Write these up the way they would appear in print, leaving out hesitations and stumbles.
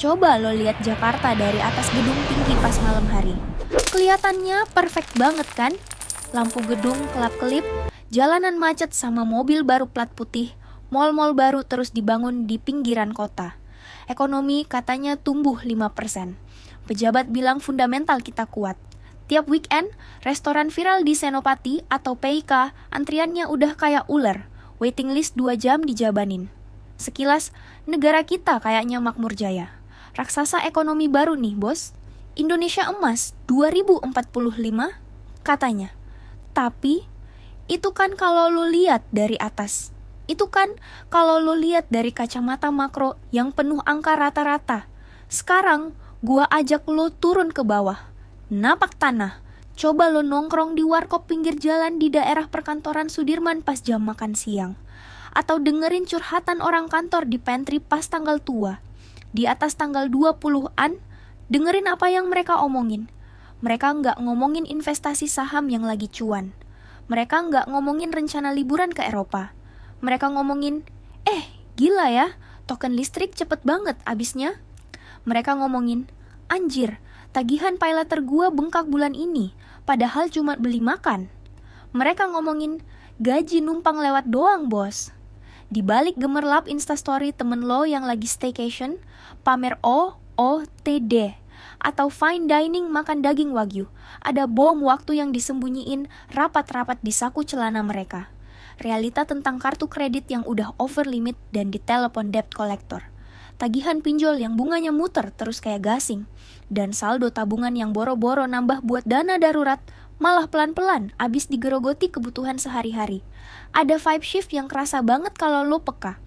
Coba lo lihat Jakarta dari atas gedung tinggi pas malam hari. Kelihatannya perfect banget kan? Lampu gedung kelap-kelip, jalanan macet sama mobil baru plat putih, mal-mal baru terus dibangun di pinggiran kota. Ekonomi katanya tumbuh 5%. Pejabat bilang fundamental kita kuat. Tiap weekend, restoran viral di Senopati atau PIK antriannya udah kayak ular. Waiting list 2 jam dijabanin. Sekilas, negara kita kayaknya makmur jaya. Raksasa ekonomi baru nih, bos. Indonesia emas 2045 katanya. Tapi, itu kan kalau lu lihat dari atas. Itu kan kalau lu lihat dari kacamata makro yang penuh angka rata-rata. Sekarang, gua ajak lu turun ke bawah. Napak tanah. Coba lu nongkrong di warkop pinggir jalan di daerah perkantoran Sudirman pas jam makan siang. Atau dengerin curhatan orang kantor di pantry pas tanggal tua. Di atas tanggal 20-an, dengerin apa yang mereka omongin. Mereka nggak ngomongin investasi saham yang lagi cuan. Mereka nggak ngomongin rencana liburan ke Eropa. Mereka ngomongin, gila ya, token listrik cepet banget abisnya. Mereka ngomongin, anjir, tagihan paylater gua bengkak bulan ini, padahal cuma beli makan. Mereka ngomongin, gaji numpang lewat doang bos. Di balik gemerlap instastory temen lo yang lagi staycation, pamer OOTD, atau fine dining makan daging wagyu, ada bom waktu yang disembunyiin rapat-rapat di saku celana mereka. Realita tentang kartu kredit yang udah over limit dan ditelepon debt collector. Tagihan pinjol yang bunganya muter terus kayak gasing. Dan saldo tabungan yang boro-boro nambah buat dana darurat, malah pelan-pelan abis digerogoti kebutuhan sehari-hari. Ada vibe shift yang kerasa banget kalau lo peka.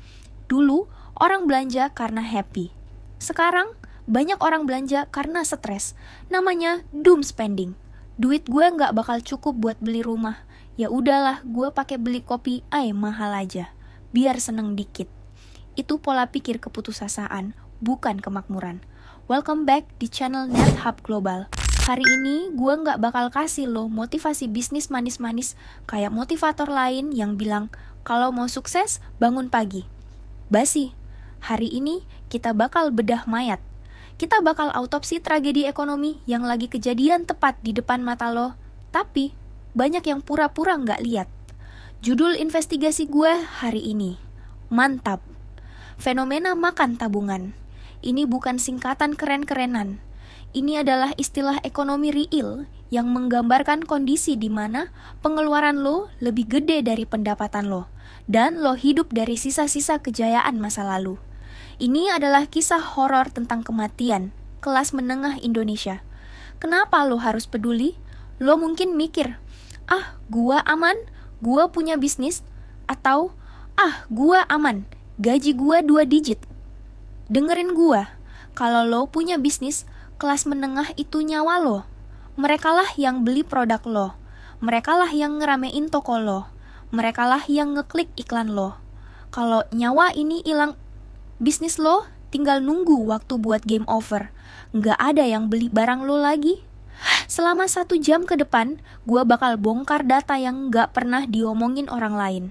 Dulu, orang belanja karena happy. Sekarang, banyak orang belanja karena stres. Namanya doom spending. Duit gue nggak bakal cukup buat beli rumah. Ya udahlah, gue pakai beli kopi, mahal aja. Biar seneng dikit. Itu pola pikir keputusasaan, bukan kemakmuran. Welcome back di channel NetHub Global. Hari ini gue gak bakal kasih lo motivasi bisnis manis-manis kayak motivator lain yang bilang kalau mau sukses bangun pagi. Basi, hari ini kita bakal bedah mayat. Kita bakal autopsi tragedi ekonomi yang lagi kejadian tepat di depan mata lo, tapi banyak yang pura-pura gak lihat. Judul investigasi gue hari ini, mantap. Fenomena makan tabungan. Ini bukan singkatan keren-kerenan. Ini adalah istilah ekonomi real yang menggambarkan kondisi di mana pengeluaran lo lebih gede dari pendapatan lo, dan lo hidup dari sisa-sisa kejayaan masa lalu. Ini adalah kisah horor tentang kematian kelas menengah Indonesia. Kenapa lo harus peduli? Lo mungkin mikir, gua aman, gua punya bisnis, atau gua aman, gaji gua 2 digit. Dengerin gua, kalau lo punya bisnis, kelas menengah itu nyawa lo. Merekalah yang beli produk lo. Merekalah yang ngeramein toko lo. Merekalah yang ngeklik iklan lo. Kalau nyawa ini hilang, bisnis lo tinggal nunggu waktu buat game over. Nggak ada yang beli barang lo lagi. Selama 1 jam ke depan, gua bakal bongkar data yang nggak pernah diomongin orang lain.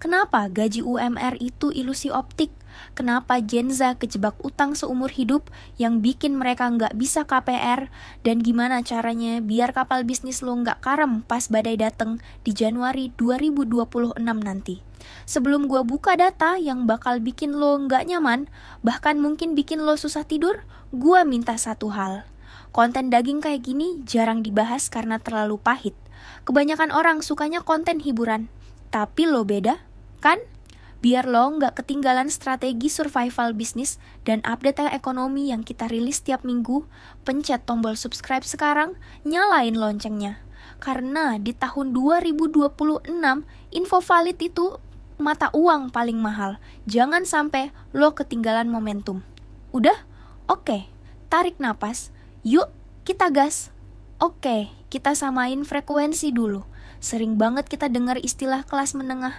Kenapa gaji UMR itu ilusi optik? Kenapa Gen Z kejebak utang seumur hidup yang bikin mereka nggak bisa KPR? Dan gimana caranya biar kapal bisnis lo nggak karam pas badai dateng di Januari 2026 nanti? Sebelum gua buka data yang bakal bikin lo nggak nyaman, bahkan mungkin bikin lo susah tidur, gua minta satu hal. Konten daging kayak gini jarang dibahas karena terlalu pahit. Kebanyakan orang sukanya konten hiburan. Tapi lo beda, kan? Biar lo nggak ketinggalan strategi survival bisnis dan update ekonomi yang kita rilis tiap minggu, pencet tombol subscribe sekarang, nyalain loncengnya. Karena di tahun 2026, info valid itu mata uang paling mahal. Jangan sampai lo ketinggalan momentum. Udah? Oke, tarik napas. Yuk, kita gas. Oke, kita samain frekuensi dulu. Sering banget kita dengar istilah kelas menengah.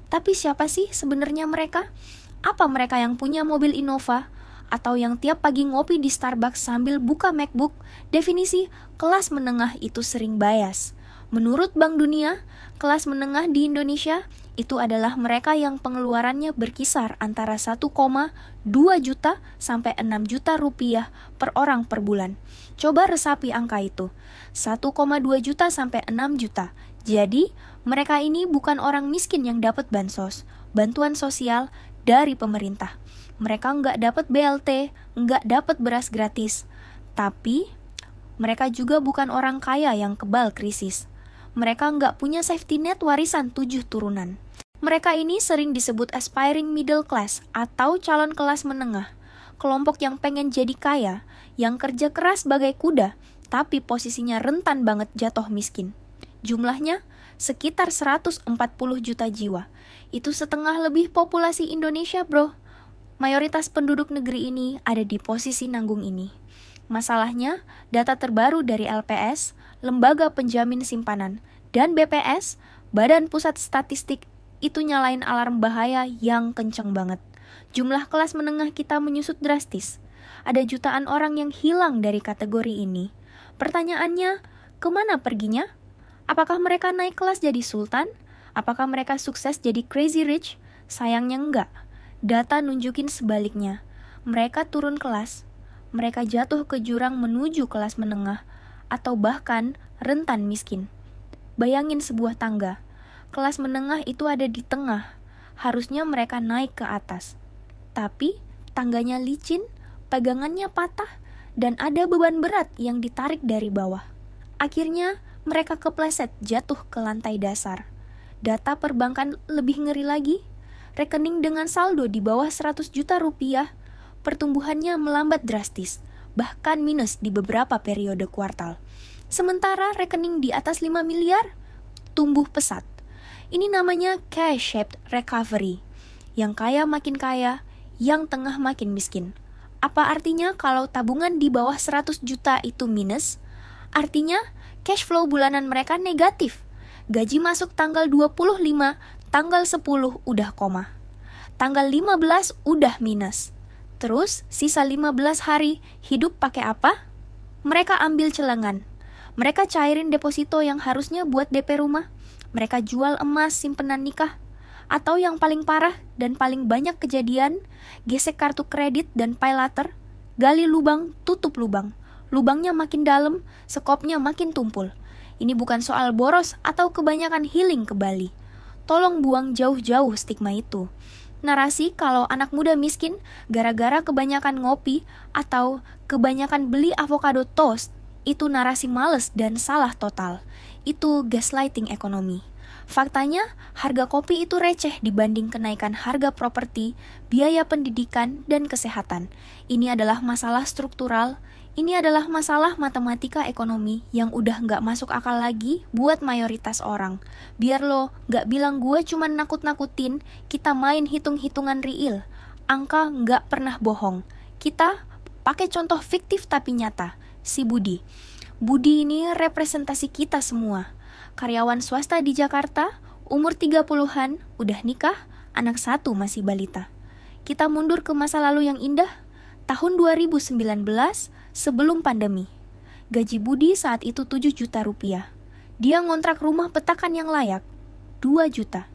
Tapi siapa sih sebenarnya mereka? Apa mereka yang punya mobil Innova? Atau yang tiap pagi ngopi di Starbucks sambil buka MacBook? Definisi kelas menengah itu sering bias. Menurut Bank Dunia, kelas menengah di Indonesia Itu adalah mereka yang pengeluarannya berkisar antara 1,2 juta sampai 6 juta rupiah per orang per bulan. Coba resapi angka itu, 1,2 juta sampai 6 juta. Jadi, mereka ini bukan orang miskin yang dapat bansos, bantuan sosial dari pemerintah. Mereka nggak dapat BLT, nggak dapat beras gratis. Tapi, mereka juga bukan orang kaya yang kebal krisis. Mereka nggak punya safety net warisan 7 turunan. Mereka ini sering disebut aspiring middle class atau calon kelas menengah. Kelompok yang pengen jadi kaya, yang kerja keras bagai kuda, tapi posisinya rentan banget jatuh miskin. Jumlahnya sekitar 140 juta jiwa. Itu setengah lebih populasi Indonesia, bro. Mayoritas penduduk negeri ini ada di posisi nanggung ini. Masalahnya, data terbaru dari LPS, Lembaga Penjamin Simpanan, dan BPS, Badan Pusat Statistik, itu nyalain alarm bahaya yang kenceng banget. Jumlah kelas menengah kita menyusut drastis. Ada jutaan orang yang hilang dari kategori ini. Pertanyaannya, kemana perginya? Apakah mereka naik kelas jadi sultan? Apakah mereka sukses jadi crazy rich? Sayangnya enggak. Data nunjukin sebaliknya. Mereka turun kelas. Mereka jatuh ke jurang menuju kelas menengah atau bahkan rentan miskin. Bayangin sebuah tangga. Kelas menengah itu ada di tengah. Harusnya mereka naik ke atas. Tapi tangganya licin, pegangannya patah, dan ada beban berat yang ditarik dari bawah. Akhirnya mereka kepleset jatuh ke lantai dasar. Data perbankan lebih ngeri lagi. Rekening dengan saldo di bawah 100 juta rupiah, pertumbuhannya melambat drastis, bahkan minus di beberapa periode kuartal. Sementara rekening di atas 5 miliar tumbuh pesat. Ini namanya cash-shaped recovery. Yang kaya makin kaya, yang tengah makin miskin. Apa artinya kalau tabungan di bawah 100 juta itu minus? Artinya cash flow bulanan mereka negatif. Gaji masuk tanggal 25, tanggal 10 udah koma. Tanggal 15 udah minus. Terus sisa 15 hari hidup pakai apa? Mereka ambil celengan. Mereka cairin deposito yang harusnya buat DP rumah. Mereka jual emas simpenan nikah. Atau yang paling parah dan paling banyak kejadian, gesek kartu kredit dan pay later, gali lubang, tutup lubang. Lubangnya makin dalam, sekopnya makin tumpul. Ini bukan soal boros atau kebanyakan healing ke Bali. Tolong buang jauh-jauh stigma itu. Narasi kalau anak muda miskin gara-gara kebanyakan ngopi atau kebanyakan beli avocado toast, itu narasi males dan salah total. Itu gaslighting ekonomi. Faktanya, harga kopi itu receh dibanding kenaikan harga properti, biaya pendidikan, dan kesehatan. Ini adalah masalah struktural, ini adalah masalah matematika ekonomi yang udah nggak masuk akal lagi buat mayoritas orang. Biar lo nggak bilang gue cuma nakut-nakutin, kita main hitung-hitungan real. Angka nggak pernah bohong. Kita pakai contoh fiktif tapi nyata, si Budi. Budi ini representasi kita semua. Karyawan swasta di Jakarta, umur 30-an, udah nikah, anak satu masih balita. Kita mundur ke masa lalu yang indah, tahun 2019, sebelum pandemi. Gaji Budi saat itu 7 juta rupiah. Dia ngontrak rumah petakan yang layak, 2 juta.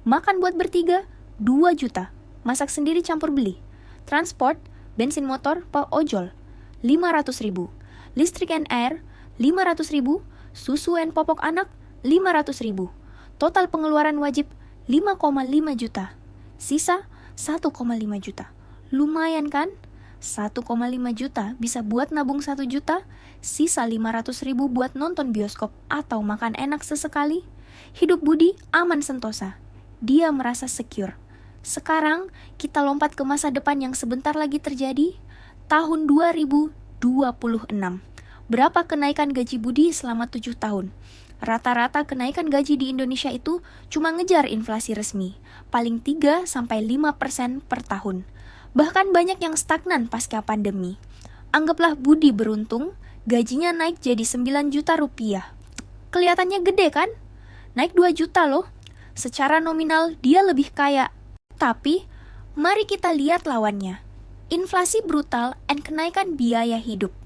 Makan buat bertiga, 2 juta. Masak sendiri campur beli. Transport, bensin motor, ojol, 500 ribu. Listrik and air, 500 ribu. Susu and popok anak, 500 ribu. Total pengeluaran wajib 5,5 juta. Sisa 1,5 juta. Lumayan kan? 1,5 juta bisa buat nabung 1 juta, sisa 500 ribu buat nonton bioskop atau makan enak sesekali. Hidup Budi aman sentosa. Dia merasa secure. Sekarang kita lompat ke masa depan yang sebentar lagi terjadi. Tahun 2026. Berapa kenaikan gaji Budi selama 7 tahun? Rata-rata kenaikan gaji di Indonesia itu cuma ngejar inflasi resmi, paling 3-5% per tahun. Bahkan banyak yang stagnan pasca pandemi. Anggaplah Budi beruntung, gajinya naik jadi 9 juta rupiah. Kelihatannya gede kan? Naik 2 juta loh. Secara nominal dia lebih kaya. Tapi, mari kita lihat lawannya. Inflasi brutal dan kenaikan biaya hidup.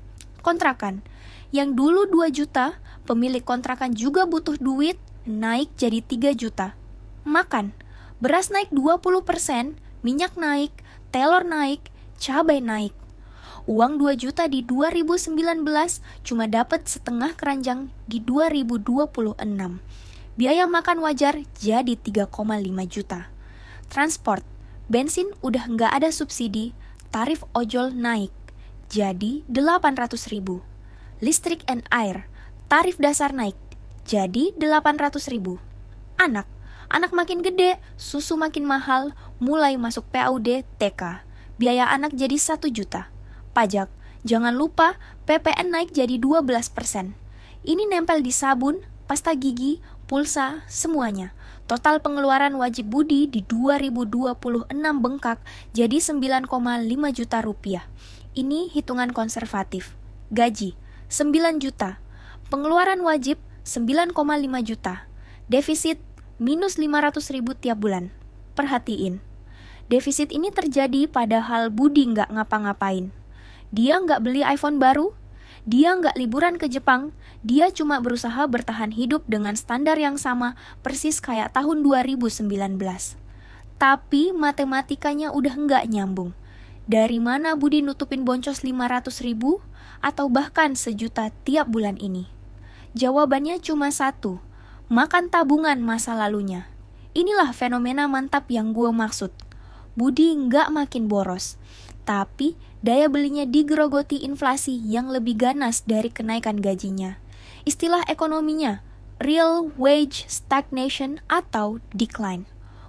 Kontrakan, yang dulu 2 juta, pemilik kontrakan juga butuh duit, naik jadi 3 juta. Makan, beras naik 20%, minyak naik, telur naik, cabai naik. Uang 2 juta di 2019 cuma dapat setengah keranjang di 2026. Biaya makan wajar jadi 3,5 juta. Transport, bensin udah nggak ada subsidi, tarif ojol naik, jadi 800.000. Listrik and air, tarif dasar naik, jadi 800.000. Anak makin gede, susu makin mahal, mulai masuk PAUD TK. Biaya anak jadi 1 juta. Pajak, jangan lupa PPN naik jadi 12%. Ini nempel di sabun, pasta gigi, pulsa, semuanya. Total pengeluaran wajib budi di 2026 bengkak jadi 9,5 juta rupiah. Ini hitungan konservatif. Gaji, 9 juta. Pengeluaran wajib, 9,5 juta. Defisit, minus 500.000 tiap bulan. Perhatiin, defisit ini terjadi padahal Budi nggak ngapa-ngapain. Dia nggak beli iPhone baru, dia nggak liburan ke Jepang, dia cuma berusaha bertahan hidup dengan standar yang sama persis kayak tahun 2019. Tapi matematikanya udah nggak nyambung. Dari mana Budi nutupin boncos 500.000 atau bahkan sejuta tiap bulan ini? Jawabannya cuma satu, makan tabungan masa lalunya. Inilah fenomena mantap yang gue maksud. Budi nggak makin boros, tapi daya belinya digerogoti inflasi yang lebih ganas dari kenaikan gajinya. Istilah ekonominya, real wage stagnation atau decline.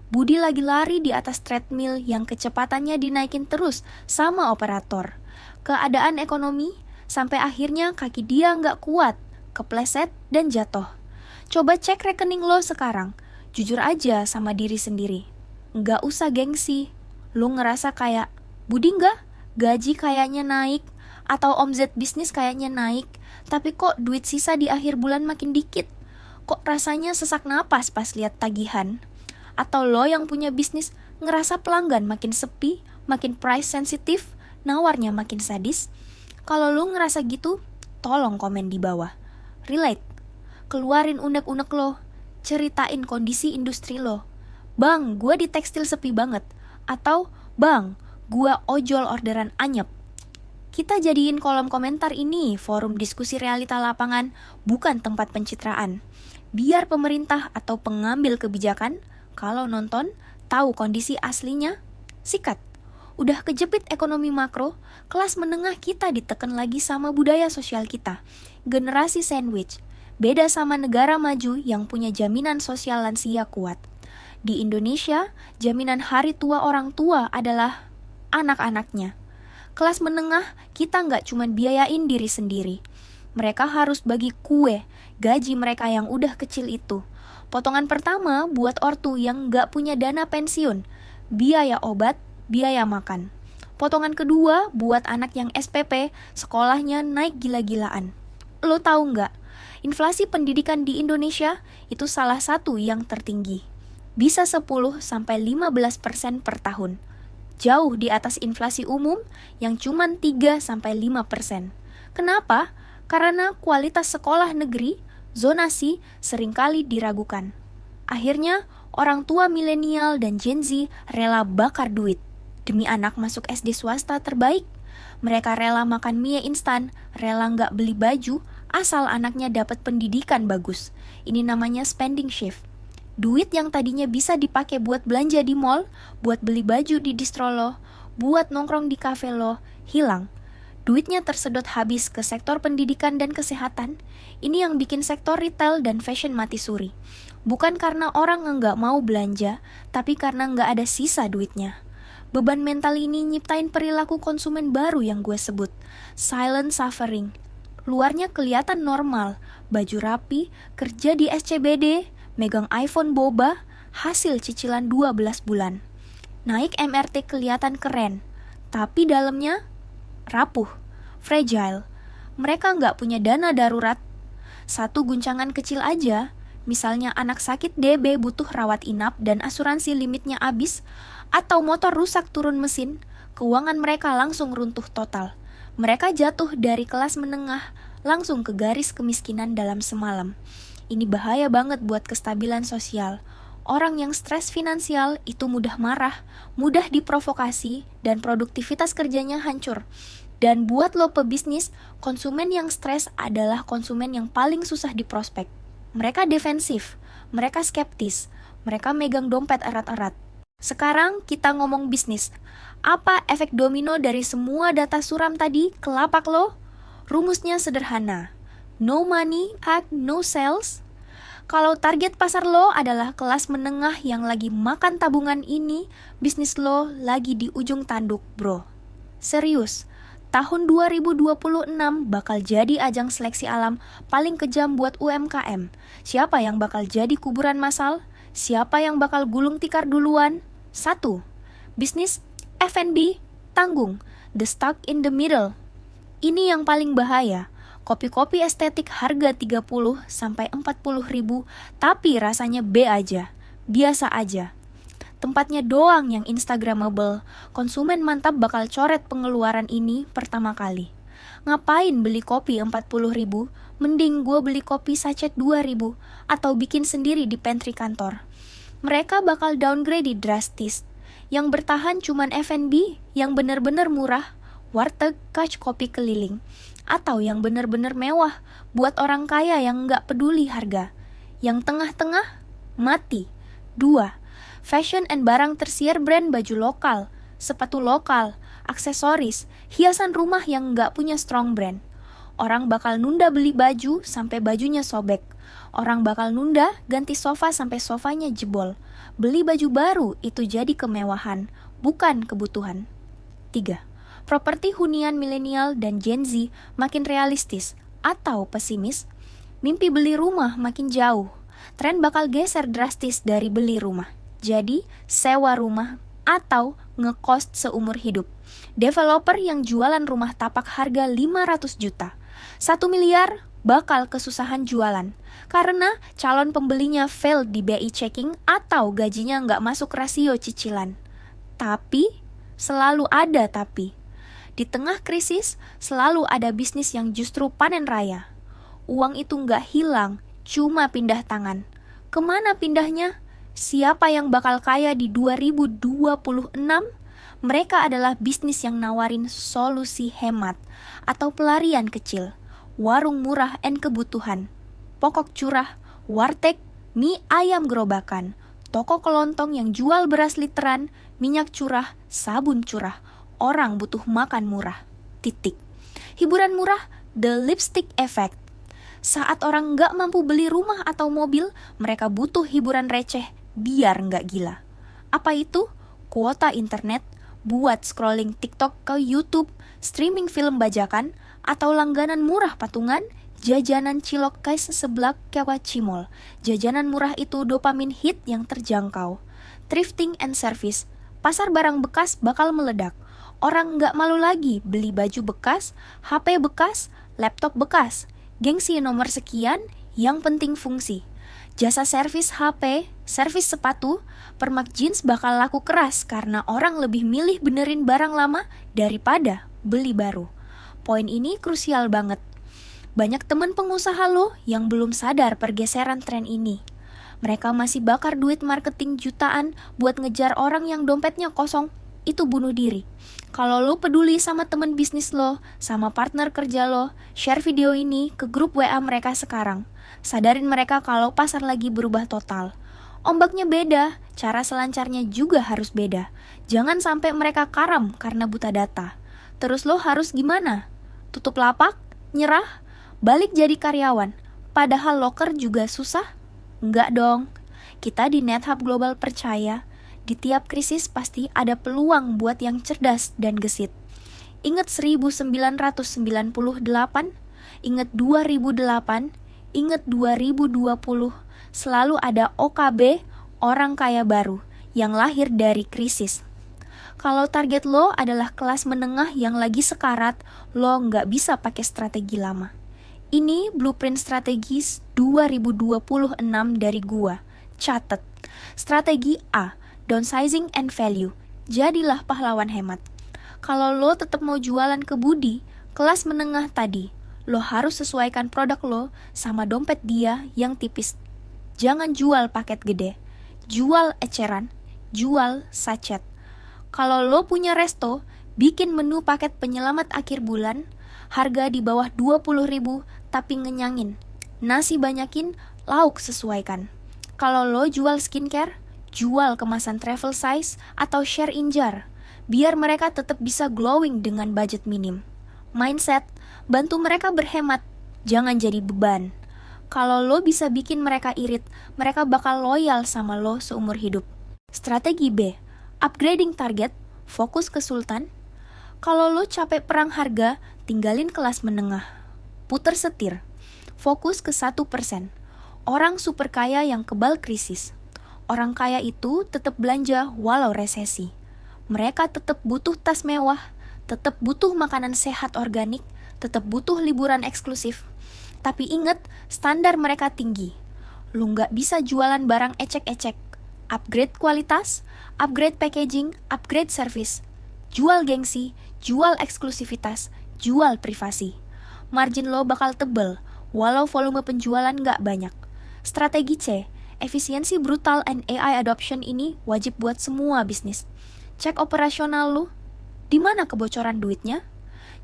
Budi lagi lari di atas treadmill yang kecepatannya dinaikin terus sama operator. Keadaan ekonomi sampai akhirnya kaki dia nggak kuat, kepleset dan jatuh. Coba cek rekening lo sekarang, jujur aja sama diri sendiri. Nggak usah gengsi, lo ngerasa kayak, Budi nggak? Gaji kayaknya naik, atau omzet bisnis kayaknya naik, tapi kok duit sisa di akhir bulan makin dikit? Kok rasanya sesak napas pas lihat tagihan? Atau lo yang punya bisnis ngerasa pelanggan makin sepi, makin price sensitif, nawarnya makin sadis? Kalau lo ngerasa gitu, tolong komen di bawah. Relate. Keluarin unek-unek lo, ceritain kondisi industri lo. Bang, gua di tekstil sepi banget. Atau, bang, gua ojol orderan anyep. Kita jadiin kolom komentar ini forum diskusi realita lapangan, bukan tempat pencitraan. Biar pemerintah atau pengambil kebijakan, kalau nonton, tahu kondisi aslinya. Sikat. Udah kejepit ekonomi makro, kelas menengah kita ditekan lagi sama budaya sosial kita. Generasi sandwich. Beda sama negara maju yang punya jaminan sosial lansia kuat. Di Indonesia, jaminan hari tua orang tua adalah anak-anaknya. Kelas menengah, kita nggak cuma biayain diri sendiri. Mereka harus bagi kue, gaji mereka yang udah kecil itu. Potongan pertama buat ortu yang nggak punya dana pensiun, biaya obat, biaya makan. Potongan kedua buat anak yang SPP, sekolahnya naik gila-gilaan. Lo tahu nggak? Inflasi pendidikan di Indonesia itu salah satu yang tertinggi. Bisa 10-15% per tahun. Jauh di atas inflasi umum yang cuma 3-5%. Kenapa? Karena kualitas sekolah negeri, zonasi seringkali diragukan. Akhirnya, orang tua milenial dan Gen Z rela bakar duit demi anak masuk SD swasta terbaik. Mereka rela makan mie instan, rela nggak beli baju, asal anaknya dapat pendidikan bagus. Ini namanya spending shift. Duit yang tadinya bisa dipakai buat belanja di mall, buat beli baju di distro lo, buat nongkrong di kafe lo, hilang. Duitnya tersedot habis ke sektor pendidikan dan kesehatan. Ini yang bikin sektor retail dan fashion mati suri. Bukan karena orang nggak mau belanja, tapi karena nggak ada sisa duitnya. Beban mental ini nyiptain perilaku konsumen baru yang gue sebut silent suffering. Luarnya kelihatan normal, baju rapi, kerja di SCBD, megang iPhone boba, hasil cicilan 12 bulan. Naik MRT kelihatan keren, tapi dalamnya rapuh, fragile. Mereka nggak punya dana darurat. Satu guncangan kecil aja, misalnya anak sakit DB butuh rawat inap dan asuransi limitnya habis, atau motor rusak turun mesin, keuangan mereka langsung runtuh total. Mereka jatuh dari kelas menengah langsung ke garis kemiskinan dalam semalam. Ini bahaya banget buat kestabilan sosial. Orang yang stres finansial itu mudah marah, mudah diprovokasi, dan produktivitas kerjanya hancur. Dan buat lo pebisnis, konsumen yang stres adalah konsumen yang paling susah diprospek. Mereka defensif, mereka skeptis, mereka megang dompet erat-erat. Sekarang kita ngomong bisnis. Apa efek domino dari semua data suram tadi ke lapak lo? Rumusnya sederhana. No money, act no sales. Kalau target pasar lo adalah kelas menengah yang lagi makan tabungan ini, bisnis lo lagi di ujung tanduk, bro. Serius, tahun 2026 bakal jadi ajang seleksi alam paling kejam buat UMKM. Siapa yang bakal jadi kuburan massal? Siapa yang bakal gulung tikar duluan? 1. Bisnis F&B tanggung, the stuck in the middle. Ini yang paling bahaya. Kopi-kopi estetik harga 30 sampai 40 ribu, tapi rasanya B aja, biasa aja. Tempatnya doang yang instagramable. Konsumen mantap bakal coret pengeluaran ini pertama kali. Ngapain beli kopi 40 ribu? Mending gue beli kopi sachet 2 ribu atau bikin sendiri di pantry kantor. Mereka bakal downgrade drastis. Yang bertahan cuman F&B yang bener-bener murah, warteg, couch kopi keliling. Atau yang bener-bener mewah, buat orang kaya yang nggak peduli harga. Yang tengah-tengah, mati. 2. Fashion and barang tersier brand baju lokal, sepatu lokal, aksesoris, hiasan rumah yang nggak punya strong brand. Orang bakal nunda beli baju sampai bajunya sobek. Orang bakal nunda ganti sofa sampai sofanya jebol. Beli baju baru itu jadi kemewahan, bukan kebutuhan. 3. Properti hunian milenial dan Gen Z makin realistis atau pesimis. Mimpi beli rumah makin jauh. Tren bakal geser drastis dari beli rumah. Jadi, sewa rumah atau ngekos seumur hidup. Developer yang jualan rumah tapak harga 500 juta. 1 miliar bakal kesusahan jualan. Karena calon pembelinya fail di BI checking atau gajinya nggak masuk rasio cicilan. Tapi, selalu ada tapi. Di tengah krisis, selalu ada bisnis yang justru panen raya. Uang itu nggak hilang, cuma pindah tangan. Kemana pindahnya? Siapa yang bakal kaya di 2026? Mereka adalah bisnis yang nawarin solusi hemat atau pelarian kecil, warung murah and kebutuhan, pokok curah, warteg, mie ayam gerobakan, toko kelontong yang jual beras literan, minyak curah, sabun curah. Orang butuh makan murah. Titik. Hiburan murah, the lipstick effect. Saat orang nggak mampu beli rumah atau mobil, mereka butuh hiburan receh biar nggak gila. Apa itu? Kuota internet, buat scrolling TikTok ke YouTube, streaming film bajakan, atau langganan murah patungan, jajanan cilok kais seblak kewa cimol. Jajanan murah itu dopamin hit yang terjangkau. Thrifting and service. Pasar barang bekas bakal meledak. Orang nggak malu lagi beli baju bekas, HP bekas, laptop bekas. Gengsi nomor sekian, yang penting fungsi. Jasa servis HP, servis sepatu, permak jeans bakal laku keras karena orang lebih milih benerin barang lama daripada beli baru. Poin ini krusial banget. Banyak temen pengusaha lo yang belum sadar pergeseran tren ini. Mereka masih bakar duit marketing jutaan buat ngejar orang yang dompetnya kosong. Itu bunuh diri. Kalau lo peduli sama temen bisnis lo, sama partner kerja lo, share video ini ke grup WA mereka sekarang. Sadarin mereka kalau pasar lagi berubah total. Ombaknya beda, cara selancarnya juga harus beda. Jangan sampai mereka karam karena buta data. Terus lo harus gimana? Tutup lapak? Nyerah? Balik jadi karyawan? Padahal loker juga susah? Enggak dong. Kita di NetHub Global percaya, di tiap krisis pasti ada peluang buat yang cerdas dan gesit. Ingat 1998, ingat 2008, ingat 2020, selalu ada OKB, orang kaya baru, yang lahir dari krisis. Kalau target lo adalah kelas menengah yang lagi sekarat, lo nggak bisa pakai strategi lama. Ini blueprint strategis 2026 dari gua. Catet. Strategi A, downsizing and value. Jadilah pahlawan hemat. Kalau lo tetap mau jualan ke Budi, kelas menengah tadi, lo harus sesuaikan produk lo sama dompet dia yang tipis. Jangan jual paket gede. jual eceran, jual sachet. Kalau lo punya resto, bikin menu paket penyelamat akhir bulan, harga di bawah 20.000 tapi ngenyangin. Nasi banyakin, lauk sesuaikan. Kalau lo jual skincare, jual kemasan travel size atau share in jar, biar mereka tetap bisa glowing dengan budget minim. Mindset, bantu mereka berhemat, jangan jadi beban. Kalau lo bisa bikin mereka irit, mereka bakal loyal sama lo seumur hidup. Strategi B, upgrading target, fokus ke sultan. Kalau lo capek perang harga, tinggalin kelas menengah. Puter setir, fokus ke 1%. Orang super kaya yang kebal krisis. Orang kaya itu tetap belanja walau resesi. Mereka tetap butuh tas mewah, tetap butuh makanan sehat organik, tetap butuh liburan eksklusif. Tapi inget, standar mereka tinggi. Lu nggak bisa jualan barang ecek-ecek. Upgrade kualitas, upgrade packaging, upgrade service. Jual gengsi, jual eksklusivitas, jual privasi. Margin lo bakal tebel, walau volume penjualan nggak banyak. Strategi C, efisiensi brutal and AI adoption ini wajib buat semua bisnis. Cek operasional lo, di mana kebocoran duitnya?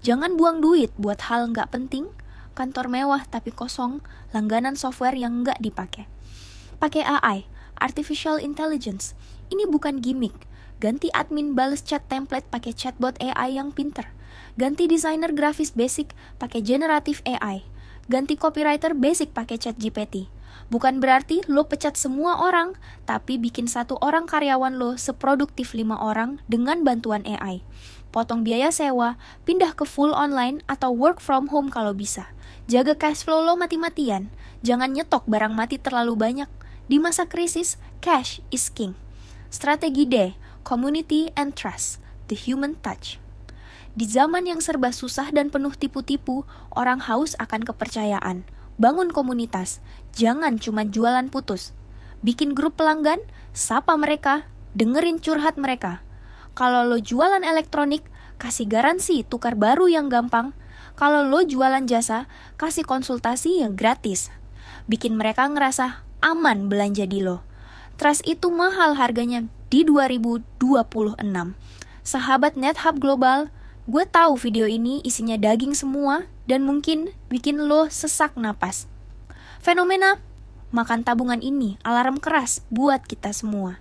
Jangan buang duit buat hal nggak penting, kantor mewah tapi kosong, langganan software yang nggak dipakai. Pakai AI, Artificial Intelligence, ini bukan gimmick. Ganti admin bales chat template pakai chatbot AI yang pinter. Ganti desainer grafis basic pakai generative AI. Ganti copywriter basic pakai ChatGPT. Bukan berarti lo pecat semua orang, tapi bikin 1 orang karyawan lo seproduktif 5 orang dengan bantuan AI. Potong biaya sewa, pindah ke full online atau work from home kalau bisa. Jaga cash flow lo mati-matian. Jangan nyetok barang mati terlalu banyak. Di masa krisis, cash is king. Strategi D, community and trust, the human touch. Di zaman yang serba susah dan penuh tipu-tipu, orang haus akan kepercayaan. Bangun komunitas, jangan cuma jualan putus. Bikin grup pelanggan, sapa mereka, dengerin curhat mereka. Kalau lo jualan elektronik, kasih garansi tukar baru yang gampang. Kalau lo jualan jasa, kasih konsultasi yang gratis. Bikin mereka ngerasa aman belanja di lo. Trust itu mahal harganya di 2026. Sahabat NetHub Global, gue tahu video ini isinya daging semua dan mungkin bikin lo sesak napas. Fenomena makan tabungan ini alarm keras buat kita semua.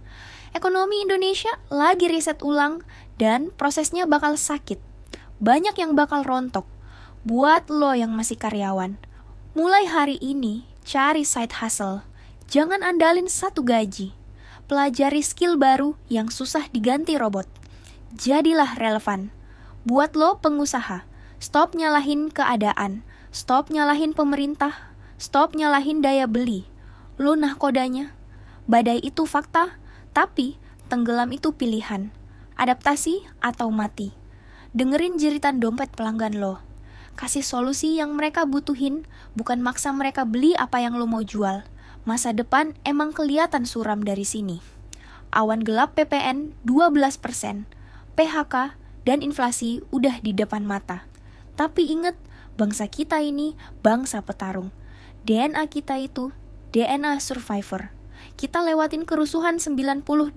Ekonomi Indonesia lagi riset ulang dan prosesnya bakal sakit. Banyak yang bakal rontok. Buat lo yang masih karyawan, mulai hari ini cari side hustle. Jangan andalin satu gaji. Pelajari skill baru yang susah diganti robot. Jadilah relevan. Buat lo pengusaha, stop nyalahin keadaan, stop nyalahin pemerintah, stop nyalahin daya beli. Lo nahkodanya. Badai itu fakta, tapi tenggelam itu pilihan. Adaptasi atau mati. Dengerin jeritan dompet pelanggan lo. Kasih solusi yang mereka butuhin, bukan maksa mereka beli apa yang lo mau jual. Masa depan emang kelihatan suram dari sini. Awan gelap PPN 12%, PHK dan inflasi udah di depan mata. Tapi inget, bangsa kita ini bangsa petarung. DNA kita itu DNA survivor. Kita lewatin kerusuhan 98,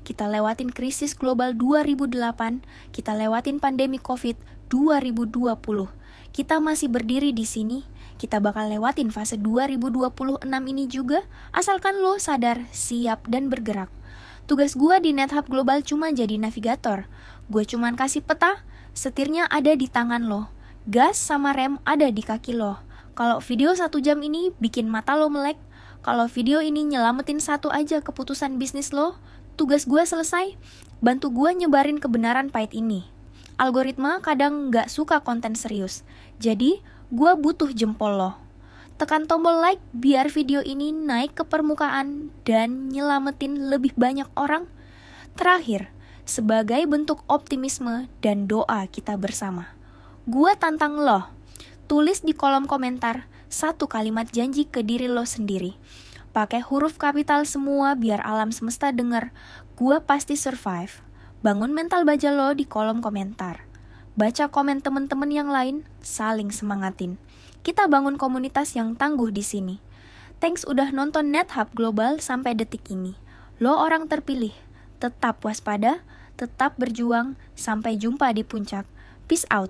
kita lewatin krisis global 2008, kita lewatin pandemi COVID 2020. Kita masih berdiri di sini. Kita bakal lewatin fase 2026 ini juga, asalkan lo sadar, siap, dan bergerak. Tugas gue di NetHub Global cuma jadi navigator. Gue cuma kasih peta, setirnya ada di tangan lo. Gas sama rem ada di kaki lo. Kalau video 1 jam ini bikin mata lo melek, kalau video ini nyelamatin satu aja keputusan bisnis lo, tugas gue selesai. Bantu gue nyebarin kebenaran pahit ini. Algoritma kadang nggak suka konten serius, jadi gue butuh jempol lo. Tekan tombol like biar video ini naik ke permukaan dan nyelamatin lebih banyak orang. Terakhir, sebagai bentuk optimisme dan doa kita bersama, gue tantang lo. Tulis di kolom komentar 1 kalimat janji ke diri lo sendiri. Pakai huruf kapital semua biar alam semesta denger. Gue pasti survive. Bangun mental baja lo di kolom komentar. Baca komen temen-temen yang lain, saling semangatin. Kita bangun komunitas yang tangguh di sini. Thanks udah nonton NetHub Global sampai detik ini. Lo orang terpilih, tetap waspada, tetap berjuang, sampai jumpa di puncak. Peace out.